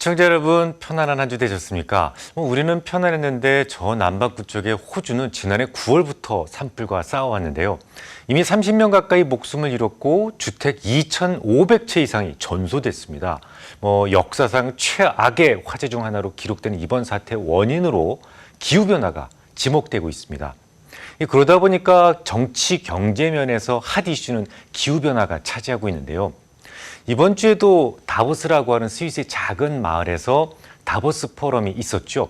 시청자 여러분, 편안한 한 주 되셨습니까? 우리는 편안했는데 저 남반구 쪽의 호주는 지난해 9월부터 산불과 싸워왔는데요. 이미 30명 가까이 목숨을 잃었고 주택 2,500채 이상이 전소됐습니다. 역사상 최악의 화재 중 하나로 기록되는 이번 사태의 원인으로 기후변화가 지목되고 있습니다. 그러다 보니까 정치, 경제 면에서 핫 이슈는 기후변화가 차지하고 있는데요. 이번 주에도 다보스라고 하는 스위스의 작은 마을에서 다보스 포럼이 있었죠.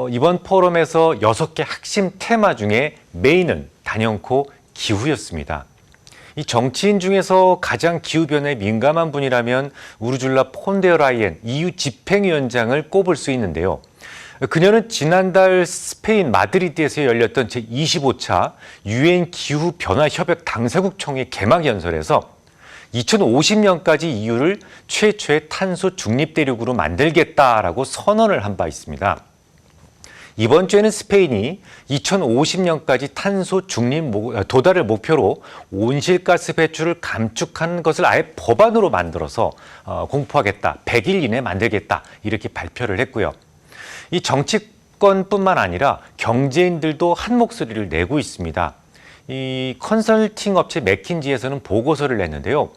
이번 포럼에서 6개 핵심 테마 중에 메인은 단연코 기후였습니다. 이 정치인 중에서 가장 기후변화에 민감한 분이라면 우르줄라 폰데어 라이엔 EU 집행위원장을 꼽을 수 있는데요. 그녀는 지난달 스페인 마드리드에서 열렸던 제25차 유엔 기후변화협약 당사국 총회 개막 연설에서 2050년까지 EU를 최초의 탄소 중립 대륙으로 만들겠다라고 선언을 한 바 있습니다. 이번 주에는 스페인이 2050년까지 탄소 중립 도달을 목표로 온실가스 배출을 감축한 것을 아예 법안으로 만들어서 공포하겠다, 100일 이내에 만들겠다 이렇게 발표를 했고요. 이 정치권뿐만 아니라 경제인들도 한 목소리를 내고 있습니다. 이 컨설팅 업체 맥킨지에서는 보고서를 냈는데요.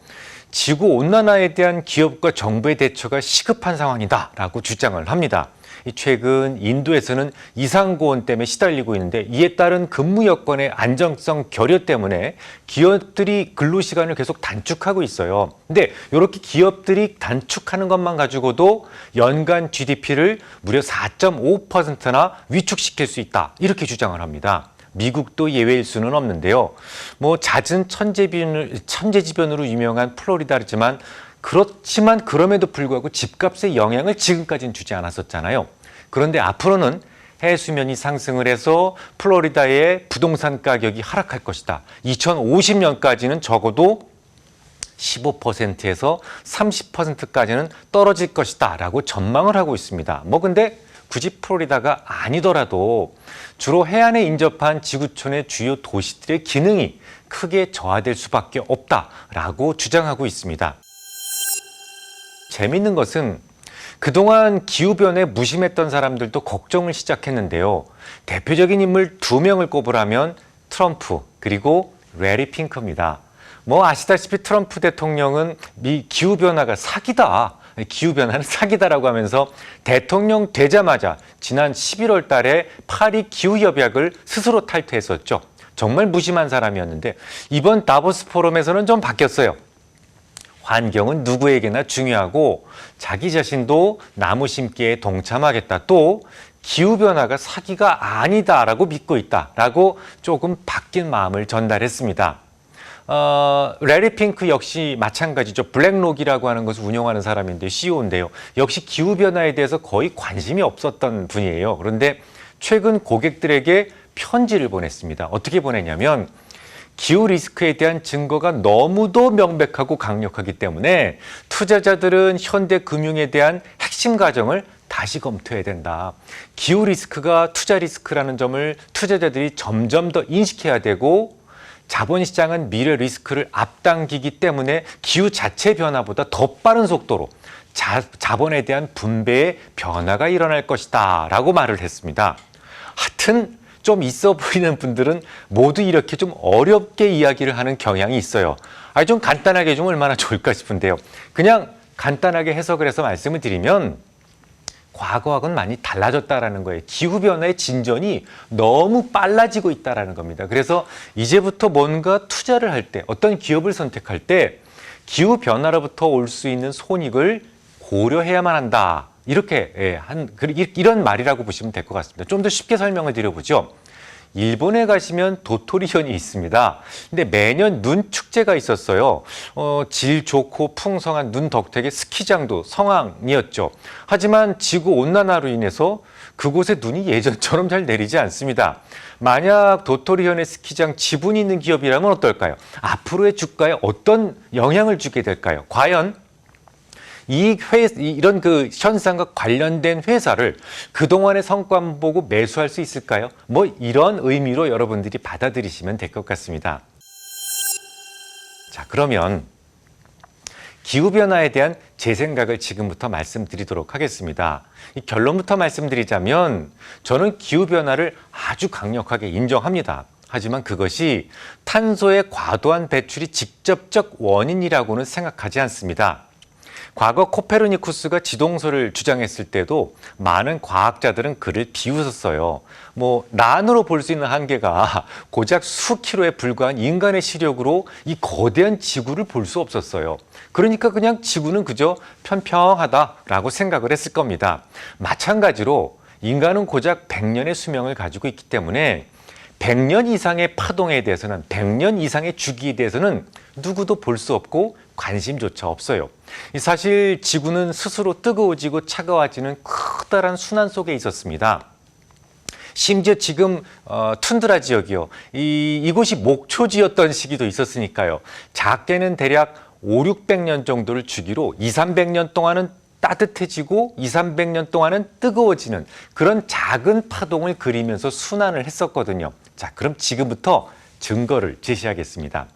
지구온난화에 대한 기업과 정부의 대처가 시급한 상황이다라고 주장을 합니다. 최근 인도에서는 이상고온 때문에 시달리고 있는데 이에 따른 근무 여건의 안정성 결여 때문에 기업들이 근로시간을 계속 단축하고 있어요. 근데 이렇게 기업들이 단축하는 것만 가지고도 연간 GDP를 무려 4.5%나 위축시킬 수 있다. 이렇게 주장을 합니다. 미국도 예외일 수는 없는데요. 잦은 천재지변으로 유명한 플로리다지만 그렇지만 그럼에도 불구하고 집값의 영향을 지금까지는 주지 않았었잖아요. 그런데 앞으로는 해수면이 상승을 해서 플로리다의 부동산 가격이 하락할 것이다. 2050년까지는 적어도 15%에서 30%까지는 떨어질 것이다 라고 전망을 하고 있습니다. 근데 굳이 플로리다가 아니더라도 주로 해안에 인접한 지구촌의 주요 도시들의 기능이 크게 저하될 수밖에 없다라고 주장하고 있습니다. 재미있는 것은 그동안 기후변화에 무심했던 사람들도 걱정을 시작했는데요. 대표적인 인물 2명을 꼽으라면 트럼프 그리고 레리 핑크입니다. 아시다시피 트럼프 대통령은 기후변화가 사기다. 기후변화는 사기다라고 하면서 대통령 되자마자 지난 11월 달에 파리 기후협약을 스스로 탈퇴했었죠. 정말 무심한 사람이었는데 이번 다보스 포럼에서는 좀 바뀌었어요. 환경은 누구에게나 중요하고 자기 자신도 나무 심기에 동참하겠다. 또 기후변화가 사기가 아니다라고 믿고 있다라고 조금 바뀐 마음을 전달했습니다. 레리 핑크 역시 마찬가지죠. 블랙록이라고 하는 것을 운영하는 사람인데 CEO인데요. 역시 기후변화에 대해서 거의 관심이 없었던 분이에요. 그런데 최근 고객들에게 편지를 보냈습니다. 어떻게 보냈냐면 기후 리스크에 대한 증거가 너무도 명백하고 강력하기 때문에 투자자들은 현대 금융에 대한 핵심 과정을 다시 검토해야 된다. 기후 리스크가 투자 리스크라는 점을 투자자들이 점점 더 인식해야 되고 자본시장은 미래 리스크를 앞당기기 때문에 기후 자체 변화보다 더 빠른 속도로 자본에 대한 분배의 변화가 일어날 것이다 라고 말을 했습니다. 하여튼 좀 있어 보이는 분들은 모두 이렇게 좀 어렵게 이야기를 하는 경향이 있어요. 좀 간단하게 좀 얼마나 좋을까 싶은데요. 그냥 간단하게 해석을 해서 말씀을 드리면 과거하고는 많이 달라졌다라는 거예요. 기후변화의 진전이 너무 빨라지고 있다라는 겁니다. 그래서 이제부터 뭔가 투자를 할 때, 어떤 기업을 선택할 때 기후변화로부터 올 수 있는 손익을 고려해야만 한다. 이렇게 이런 말이라고 보시면 될 것 같습니다. 좀 더 쉽게 설명을 드려보죠. 일본에 가시면 도토리현이 있습니다. 근데 매년 눈 축제가 있었어요. 질 좋고 풍성한 눈 덕택에 스키장도 성황이었죠. 하지만 지구 온난화로 인해서 그곳에 눈이 예전처럼 잘 내리지 않습니다. 만약 도토리현의 스키장 지분이 있는 기업이라면 어떨까요? 앞으로의 주가에 어떤 영향을 주게 될까요? 과연 이런 현상과 관련된 회사를 그동안의 성과만 보고 매수할 수 있을까요? 이런 의미로 여러분들이 받아들이시면 될 것 같습니다. 자, 그러면 기후변화에 대한 제 생각을 지금부터 말씀드리도록 하겠습니다. 이 결론부터 말씀드리자면 저는 기후변화를 아주 강력하게 인정합니다. 하지만 그것이 탄소의 과도한 배출이 직접적 원인이라고는 생각하지 않습니다. 과거 코페르니쿠스가 지동설을 주장했을 때도 많은 과학자들은 그를 비웃었어요. 난으로 볼 수 있는 한계가 고작 수킬로에 불과한 인간의 시력으로 이 거대한 지구를 볼 수 없었어요. 그러니까 그냥 지구는 그저 평평하다라고 생각을 했을 겁니다. 마찬가지로 인간은 고작 100년의 수명을 가지고 있기 때문에 100년 이상의 파동에 대해서는 100년 이상의 주기에 대해서는 누구도 볼 수 없고 관심조차 없어요. 사실 지구는 스스로 뜨거워지고 차가워지는 커다란 순환 속에 있었습니다. 심지어 지금 툰드라 지역이요. 이곳이 목초지였던 시기도 있었으니까요. 작게는 대략 5, 600년 정도를 주기로 2, 300년 동안은 따뜻해지고 2, 300년 동안은 뜨거워지는 그런 작은 파동을 그리면서 순환을 했었거든요. 자, 그럼 지금부터 증거를 제시하겠습니다.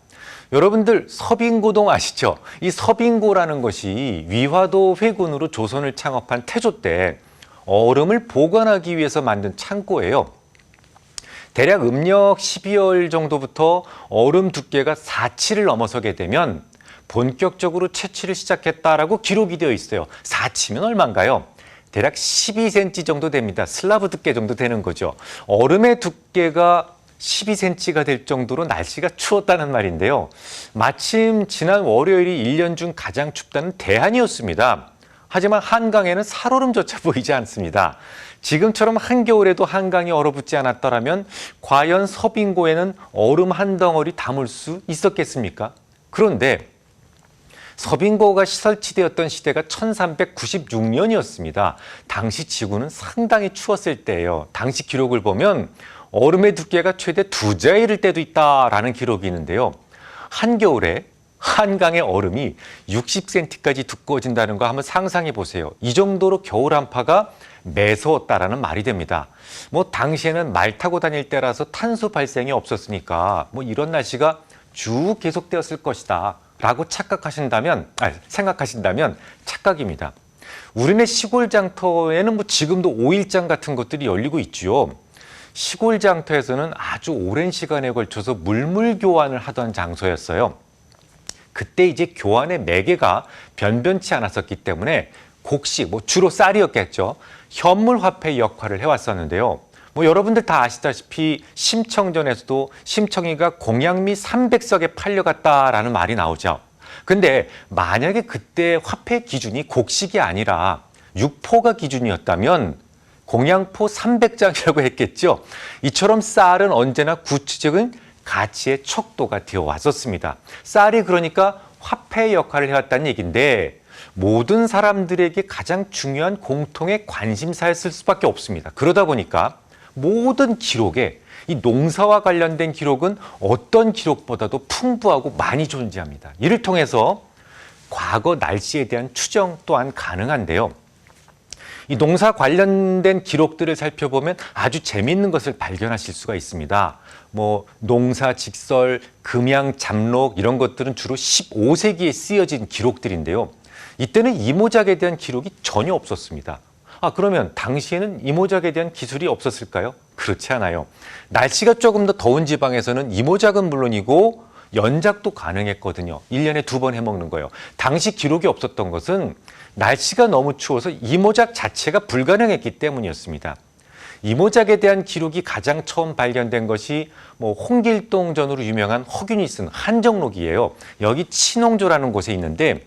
여러분들 서빙고동 아시죠? 이 서빙고라는 것이 위화도 회군으로 조선을 창업한 태조 때 얼음을 보관하기 위해서 만든 창고예요. 대략 음력 12월 정도부터 얼음 두께가 4치를 넘어서게 되면 본격적으로 채취를 시작했다라고 기록이 되어 있어요. 4치면 얼마인가요? 대략 12cm 정도 됩니다. 슬라브 두께 정도 되는 거죠. 얼음의 두께가 12cm가 될 정도로 날씨가 추웠다는 말인데요. 마침 지난 월요일이 1년 중 가장 춥다는 대한이었습니다. 하지만 한강에는 살얼음조차 보이지 않습니다. 지금처럼 한겨울에도 한강이 얼어붙지 않았더라면 과연 서빙고에는 얼음 한 덩어리 담을 수 있었겠습니까? 그런데 서빙고가 설치되었던 시대가 1396년이었습니다. 당시 지구는 상당히 추웠을 때예요. 당시 기록을 보면 얼음의 두께가 최대 2자에 이를 때도 있다라는 기록이 있는데요. 한겨울에 한강의 얼음이 60cm까지 두꺼워진다는 거 한번 상상해 보세요. 이 정도로 겨울 한파가 매서웠다라는 말이 됩니다. 당시에는 말 타고 다닐 때라서 탄소 발생이 없었으니까 이런 날씨가 쭉 계속되었을 것이다 라고 생각하신다면 착각입니다. 우리네 시골 장터에는 지금도 5일장 같은 것들이 열리고 있죠. 시골 장터에서는 아주 오랜 시간에 걸쳐서 물물 교환을 하던 장소였어요. 그때 이제 교환의 매개가 변변치 않았었기 때문에 곡식, 주로 쌀이었겠죠. 현물 화폐 역할을 해왔었는데요. 여러분들 다 아시다시피 심청전에서도 심청이가 공양미 300석에 팔려갔다라는 말이 나오죠. 근데 만약에 그때 화폐 기준이 곡식이 아니라 육포가 기준이었다면 공양포 300장이라고 했겠죠. 이처럼 쌀은 언제나 구체적인 가치의 척도가 되어 왔었습니다. 쌀이 그러니까 화폐 역할을 해왔다는 얘기인데 모든 사람들에게 가장 중요한 공통의 관심사였을 수밖에 없습니다. 그러다 보니까 모든 기록에 이 농사와 관련된 기록은 어떤 기록보다도 풍부하고 많이 존재합니다. 이를 통해서 과거 날씨에 대한 추정 또한 가능한데요. 이 농사 관련된 기록들을 살펴보면 아주 재미있는 것을 발견하실 수가 있습니다. 농사 직설, 금양, 잡록 이런 것들은 주로 15세기에 쓰여진 기록들인데요. 이때는 이모작에 대한 기록이 전혀 없었습니다. 그러면 당시에는 이모작에 대한 기술이 없었을까요? 그렇지 않아요. 날씨가 조금 더 더운 지방에서는 이모작은 물론이고 연작도 가능했거든요. 1년에 2번 해먹는 거예요. 당시 기록이 없었던 것은 날씨가 너무 추워서 이모작 자체가 불가능했기 때문이었습니다. 이모작에 대한 기록이 가장 처음 발견된 것이 홍길동전으로 유명한 허균이 쓴 한정록이에요. 여기 친홍조라는 곳에 있는데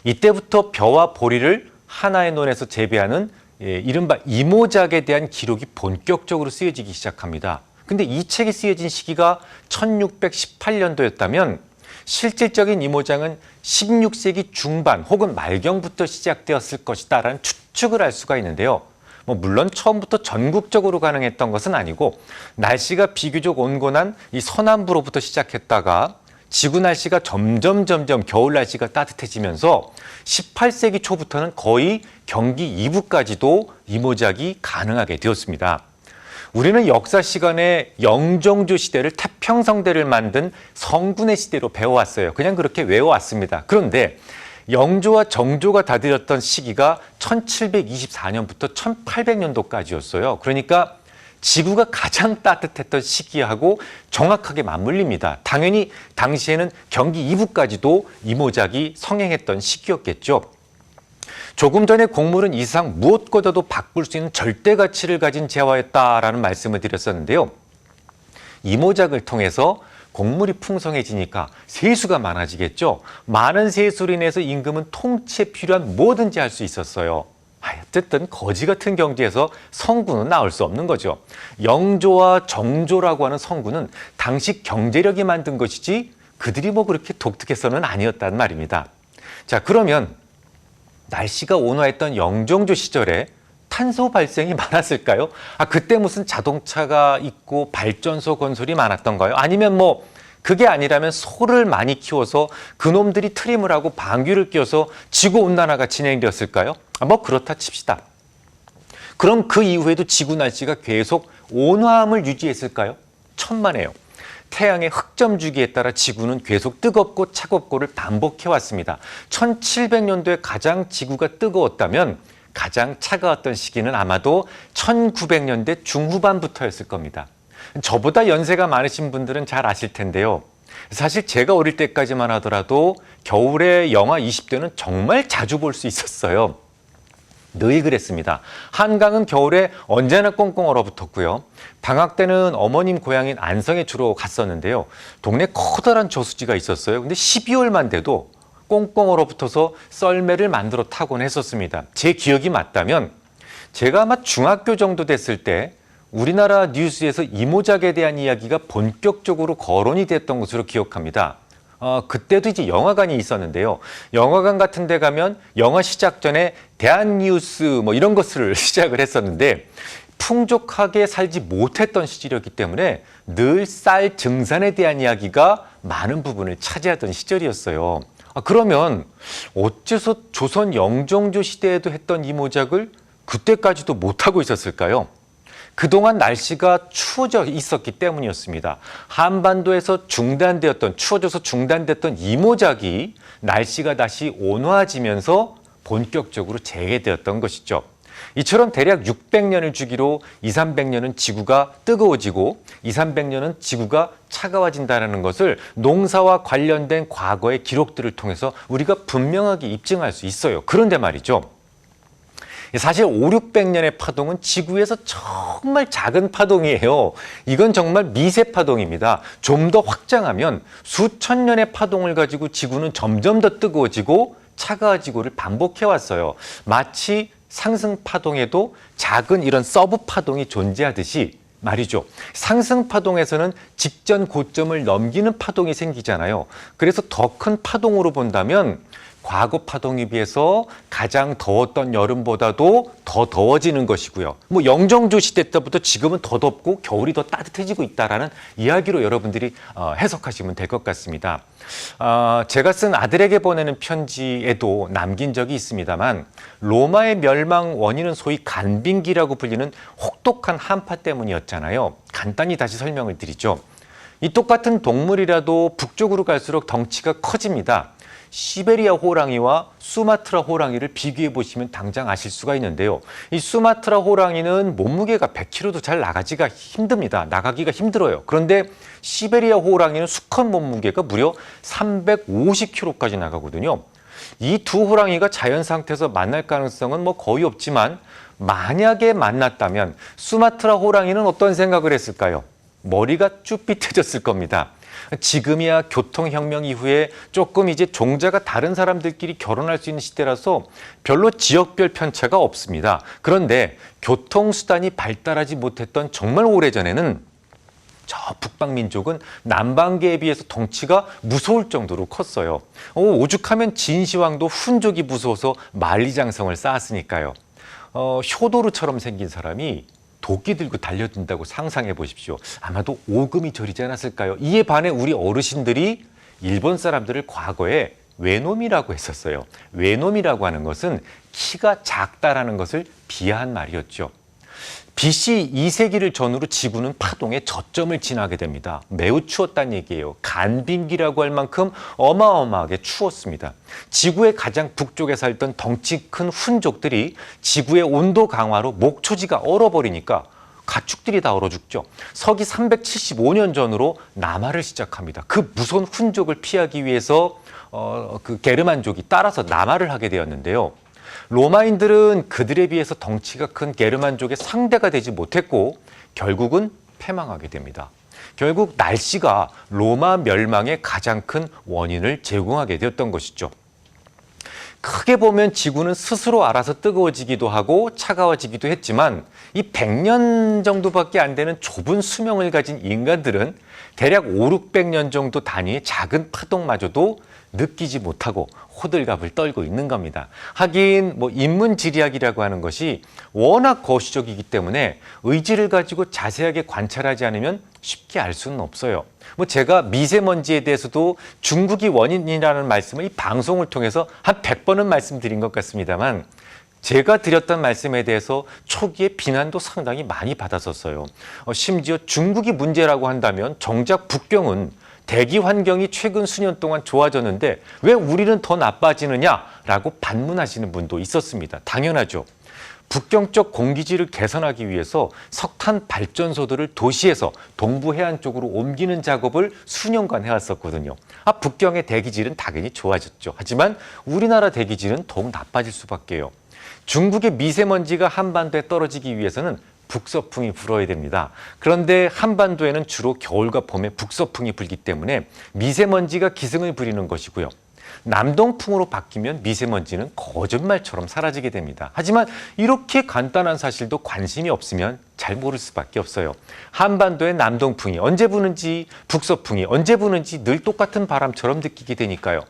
이때부터 벼와 보리를 하나의 논에서 재배하는 이른바 이모작에 대한 기록이 본격적으로 쓰여지기 시작합니다. 근데 이 책이 쓰여진 시기가 1618년도였다면 실질적인 이모작은 16세기 중반 혹은 말경부터 시작되었을 것이다라는 추측을 할 수가 있는데요. 물론 처음부터 전국적으로 가능했던 것은 아니고 날씨가 비교적 온건한 이 서남부로부터 시작했다가 지구 날씨가 점점 겨울 날씨가 따뜻해지면서 18세기 초부터는 거의 경기 이부까지도 이모작이 가능하게 되었습니다. 우리는 역사 시간에 영종조 시대를 태평성대를 만든 성군의 시대로 배워왔어요. 그냥 그렇게 외워왔습니다. 그런데 영조와 정조가 다스렸던 시기가 1724년부터 1800년도까지였어요. 그러니까 지구가 가장 따뜻했던 시기하고 정확하게 맞물립니다. 당연히 당시에는 경기 이부까지도 이모작이 성행했던 시기였겠죠. 조금 전에 곡물은 이 세상 무엇보다도 바꿀 수 있는 절대 가치를 가진 재화였다라는 말씀을 드렸었는데요. 이모작을 통해서 곡물이 풍성해지니까 세수가 많아지겠죠. 많은 세수로 인해서 임금은 통치에 필요한 뭐든지 할 수 있었어요. 어쨌든 거지 같은 경제에서 성군은 나올 수 없는 거죠. 영조와 정조라고 하는 성군은 당시 경제력이 만든 것이지 그들이 뭐 그렇게 독특해서는 아니었단 말입니다. 자, 그러면 날씨가 온화했던 영종조 시절에 탄소 발생이 많았을까요? 그때 무슨 자동차가 있고 발전소 건설이 많았던가요? 아니면 뭐 그게 아니라면 소를 많이 키워서 그놈들이 트림을 하고 방귀를 뀌어서 지구온난화가 진행되었을까요? 뭐 그렇다 칩시다. 그럼 그 이후에도 지구 날씨가 계속 온화함을 유지했을까요? 천만에요. 태양의 흑점 주기에 따라 지구는 계속 뜨겁고 차갑고를 반복해 왔습니다. 1700년도에 가장 지구가 뜨거웠다면 가장 차가웠던 시기는 아마도 1900년대 중후반부터였을 겁니다. 저보다 연세가 많으신 분들은 잘 아실 텐데요. 사실 제가 어릴 때까지만 하더라도 겨울에 영하 20도는 정말 자주 볼 수 있었어요. 늘 그랬습니다. 한강은 겨울에 언제나 꽁꽁 얼어붙었고요. 방학 때는 어머님 고향인 안성에 주로 갔었는데요. 동네 커다란 저수지가 있었어요. 근데 12월만 돼도 꽁꽁 얼어붙어서 썰매를 만들어 타곤 했었습니다. 제 기억이 맞다면 제가 아마 중학교 정도 됐을 때 우리나라 뉴스에서 이모작에 대한 이야기가 본격적으로 거론이 됐던 것으로 기억합니다. 그때도 이제 영화관이 있었는데요. 영화관 같은 데 가면 영화 시작 전에 대한뉴스 뭐 이런 것을 시작을 했었는데 풍족하게 살지 못했던 시절이었기 때문에 늘 쌀 증산에 대한 이야기가 많은 부분을 차지하던 시절이었어요. 그러면 어째서 조선 영종조 시대에도 했던 이모작을 그때까지도 못하고 있었을까요? 그동안 날씨가 추워져 있었기 때문이었습니다. 한반도에서 추워져서 중단됐던 이모작이 날씨가 다시 온화해지면서 본격적으로 재개되었던 것이죠. 이처럼 대략 600년을 주기로 200~300년은 지구가 뜨거워지고 200~300년은 지구가 차가워진다는 것을 농사와 관련된 과거의 기록들을 통해서 우리가 분명하게 입증할 수 있어요. 그런데 말이죠. 사실 500~600년의 파동은 지구에서 정말 작은 파동이에요. 이건 정말 미세 파동입니다. 좀 더 확장하면 수천 년의 파동을 가지고 지구는 점점 더 뜨거워지고 차가워지고를 반복해 왔어요. 마치 상승 파동에도 작은 이런 서브 파동이 존재하듯이 말이죠. 상승 파동에서는 직전 고점을 넘기는 파동이 생기잖아요. 그래서 더 큰 파동으로 본다면 과거 파동에 비해서 가장 더웠던 여름보다도 더 더워지는 것이고요. 뭐 영종조 시대 때부터 지금은 더 덥고 겨울이 더 따뜻해지고 있다라는 이야기로 여러분들이 해석하시면 될 것 같습니다. 제가 쓴 아들에게 보내는 편지에도 남긴 적이 있습니다만 로마의 멸망 원인은 소위 간빙기라고 불리는 혹독한 한파 때문이었잖아요. 간단히 다시 설명을 드리죠. 이 똑같은 동물이라도 북쪽으로 갈수록 덩치가 커집니다. 시베리아 호랑이와 수마트라 호랑이를 비교해 보시면 당장 아실 수가 있는데요. 이 수마트라 호랑이는 몸무게가 100kg도 잘 나가기가 힘들어요. 그런데 시베리아 호랑이는 수컷 몸무게가 무려 350kg까지 나가거든요. 이 두 호랑이가 자연 상태에서 만날 가능성은 뭐 거의 없지만 만약에 만났다면 수마트라 호랑이는 어떤 생각을 했을까요? 머리가 쭈삣해졌을 겁니다. 지금이야 교통혁명 이후에 조금 이제 종자가 다른 사람들끼리 결혼할 수 있는 시대라서 별로 지역별 편차가 없습니다. 그런데 교통수단이 발달하지 못했던 정말 오래전에는 저 북방민족은 남방계에 비해서 덩치가 무서울 정도로 컸어요. 오죽하면 진시황도 훈족이 무서워서 만리장성을 쌓았으니까요. 효도르처럼 생긴 사람이 도끼 들고 달려든다고 상상해 보십시오. 아마도 오금이 저리지 않았을까요? 이에 반해 우리 어르신들이 일본 사람들을 과거에 외놈이라고 했었어요. 외놈이라고 하는 것은 키가 작다라는 것을 비하한 말이었죠. BC 2세기를 전후로 지구는 파동의 저점을 지나게 됩니다. 매우 추웠다는 얘기예요. 간빙기라고 할 만큼 어마어마하게 추웠습니다. 지구의 가장 북쪽에 살던 덩치 큰 훈족들이 지구의 온도 강화로 목초지가 얼어버리니까 가축들이 다 얼어 죽죠. 서기 375년 전으로 남하를 시작합니다. 그 무서운 훈족을 피하기 위해서 그 게르만족이 따라서 남하를 하게 되었는데요. 로마인들은 그들에 비해서 덩치가 큰 게르만족의 상대가 되지 못했고 결국은 패망하게 됩니다. 결국 날씨가 로마 멸망의 가장 큰 원인을 제공하게 되었던 것이죠. 크게 보면 지구는 스스로 알아서 뜨거워지기도 하고 차가워지기도 했지만 이 100년 정도밖에 안 되는 좁은 수명을 가진 인간들은 대략 500~600년 정도 단위의 작은 파동마저도 느끼지 못하고 호들갑을 떨고 있는 겁니다. 하긴 인문지리학이라고 하는 것이 워낙 거시적이기 때문에 의지를 가지고 자세하게 관찰하지 않으면 쉽게 알 수는 없어요. 제가 미세먼지에 대해서도 중국이 원인이라는 말씀을 이 방송을 통해서 한 100번은 말씀드린 것 같습니다만 제가 드렸던 말씀에 대해서 초기에 비난도 상당히 많이 받았었어요. 심지어 중국이 문제라고 한다면 정작 북경은 대기 환경이 최근 수년 동안 좋아졌는데 왜 우리는 더 나빠지느냐라고 반문하시는 분도 있었습니다. 당연하죠. 북경 쪽 공기질을 개선하기 위해서 석탄 발전소들을 도시에서 동부 해안 쪽으로 옮기는 작업을 수년간 해왔었거든요. 북경의 대기질은 당연히 좋아졌죠. 하지만 우리나라 대기질은 더욱 나빠질 수밖에요. 중국의 미세먼지가 한반도에 떨어지기 위해서는 북서풍이 불어야 됩니다. 그런데 한반도에는 주로 겨울과 봄에 북서풍이 불기 때문에 미세먼지가 기승을 부리는 것이고요. 남동풍으로 바뀌면 미세먼지는 거짓말처럼 사라지게 됩니다. 하지만 이렇게 간단한 사실도 관심이 없으면 잘 모를 수밖에 없어요. 한반도의 남동풍이 언제 부는지 북서풍이 언제 부는지 늘 똑같은 바람처럼 느끼게 되니까요.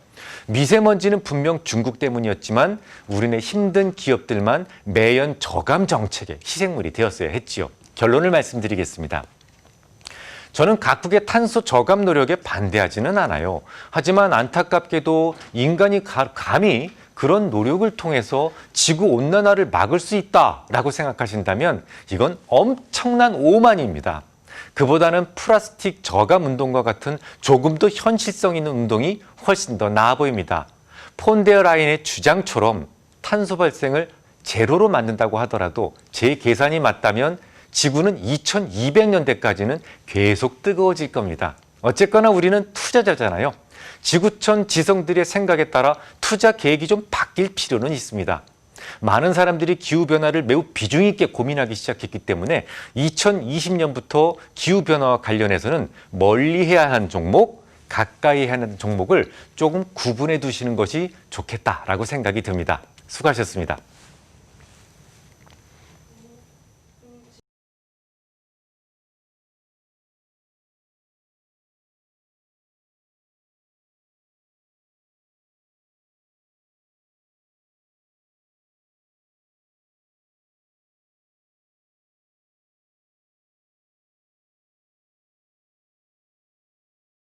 미세먼지는 분명 중국 때문이었지만 우리네 힘든 기업들만 매연 저감 정책의 희생물이 되었어야 했지요. 결론을 말씀드리겠습니다. 저는 각국의 탄소 저감 노력에 반대하지는 않아요. 하지만 안타깝게도 인간이 감히 그런 노력을 통해서 지구온난화를 막을 수 있다라고 생각하신다면 이건 엄청난 오만입니다. 그보다는 플라스틱 저감 운동과 같은 조금 더 현실성 있는 운동이 훨씬 더 나아 보입니다. 폰데어 라인의 주장처럼 탄소 발생을 제로로 만든다고 하더라도 제 계산이 맞다면 지구는 2200년대까지는 계속 뜨거워질 겁니다. 어쨌거나 우리는 투자자잖아요. 지구촌 지성들의 생각에 따라 투자 계획이 좀 바뀔 필요는 있습니다. 많은 사람들이 기후변화를 매우 비중 있게 고민하기 시작했기 때문에 2020년부터 기후변화와 관련해서는 멀리 해야 하는 종목, 가까이 해야 하는 종목을 조금 구분해 두시는 것이 좋겠다라고 생각이 듭니다. 수고하셨습니다.